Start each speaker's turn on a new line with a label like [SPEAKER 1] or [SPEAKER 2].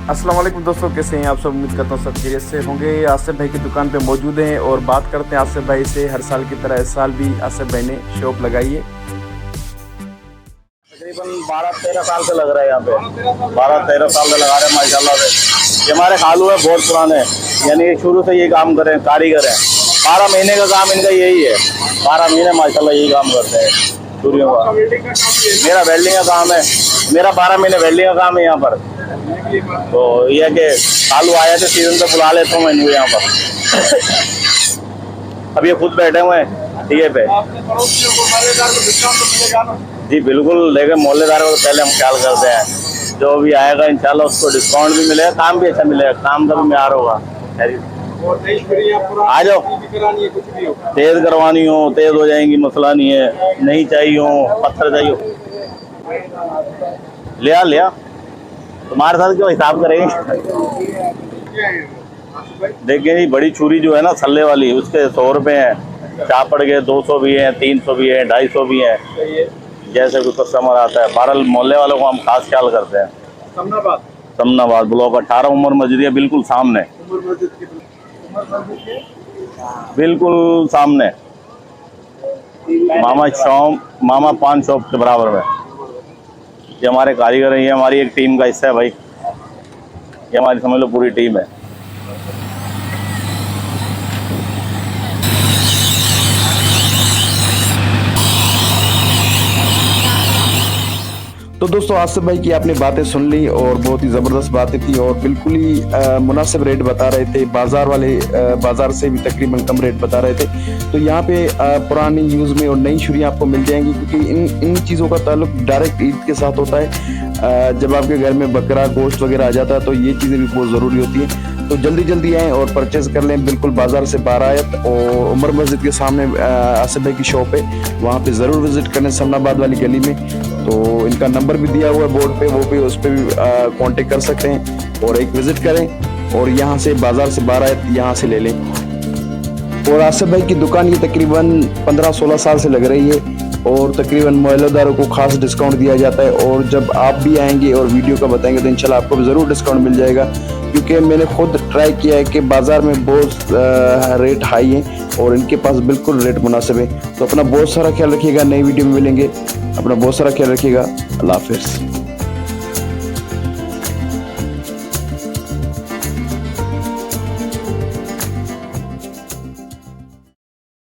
[SPEAKER 1] अस्सलाम वालेकुम दोस्तों, कैसे हैं आप सब। उम्मीद करता हूँ सब खैरियत से होंगे। आसिफ भाई की दुकान पे मौजूद हैं और बात करते हैं आसिफ भाई से। हर साल की तरह इस साल भी आसिफ भाई ने शॉप लगाई है।
[SPEAKER 2] तकरीबन 12-13 साल से लग रहा है यहाँ पे। 12-13 साल से लगा रहे हैं माशाल्लाह से। ये हमारे खालू है बहुत पुराने, यानी कि शुरू से ये काम करें, कारीगर हैं। 12 महीने का काम इनका यही है। 12 महीने माशाल्लाह यही काम करते हैं चूड़ियों का। मेरा वेल्डिंग का काम है, मेरा 12 महीने वेल्डिंग का काम है यहाँ पर। तो ये कि खालू आए थे सीजन पे, बुला लेता हूँ मैं इनको यहाँ पर। अब ये खुद बैठे हुए हैं टीए पे। जी बिल्कुल, लेकिन मोहल्लेदार को तो पहले हम ख्याल करते हैं। जो भी आएगा इंशाल्लाह उसको डिस्काउंट भी मिलेगा, काम भी अच्छा मिलेगा, काम का भी म्यार होगा। आ जाओ, तेज करवानी हो तेज हो जाएंगी, मसला नहीं है। नहीं चाहिए हो, पत्थर चाहिए, लिया तुम्हारे साथ क्यों हिसाब करेंगे। देखिए जी, बड़ी छुरी जो है ना सल्ले वाली, उसके 100 रुपये हैं। चापड़ के 200 भी हैं, 300 भी हैं, 250 भी हैं, जैसे कोई कस्टमर आता है। बहरहाल मोहल्ले वालों को हम खास ख्याल करते हैं। समनाबाद ब्लॉक 18 उमर मस्जिद है, बिल्कुल सामने, बिल्कुल सामने मामा पान शॉप के बराबर में। ये हमारे कारीगर हैं, ये हमारी एक टीम का हिस्सा है भाई। ये हमारी समझ लो पूरी टीम है।
[SPEAKER 1] तो दोस्तों, आसिफ भाई की आपने बातें सुन ली और बहुत ही ज़बरदस्त बातें थी और बिल्कुल ही मुनासिब रेट बता रहे थे। बाज़ार से भी तकरीबन कम रेट बता रहे थे। तो यहाँ पे पुरानी यूज़ में और नई छुरियाँ आपको मिल जाएंगी, क्योंकि इन चीज़ों का ताल्लुक डायरेक्ट ईद के साथ होता है। जब आपके घर में बकरा गोश्त वगैरह आ जाता है तो ये चीज़ें भी बहुत ज़रूरी होती हैं। तो जल्दी आएँ और परचेज़ कर लें। बिल्कुल बाज़ार से 12 आयत और उमर मस्जिद के सामने आसिफ भाई की शॉप है, वहाँ पे ज़रूर विज़िट करें, समनाबाद वाली गली में। तो इनका नंबर भी दिया हुआ है बोर्ड पे, वो भी उस पर भी कांटेक्ट कर सकते हैं और एक विज़िट करें और यहाँ से बाज़ार से 12 आयत यहाँ से ले लें। और आसिफ भाई की दुकान ये तकरीबन 15-16 साल से लग रही है और तकरीबन मोहल्लेदारों को खास डिस्काउंट दिया जाता है। और जब आप भी आएंगे और वीडियो का बताएंगे तो इंशाल्लाह आपको भी ज़रूर डिस्काउंट मिल जाएगा, क्योंकि मैंने खुद ट्राई किया है कि बाज़ार में बहुत रेट हाई है और इनके पास बिल्कुल रेट मुनासिब है। तो अपना बहुत सारा ख्याल रखिएगा, नई वीडियो में मिलेंगे। अपना बहुत सारा ख्याल रखिएगा। अल्लाह हाफ़िज़।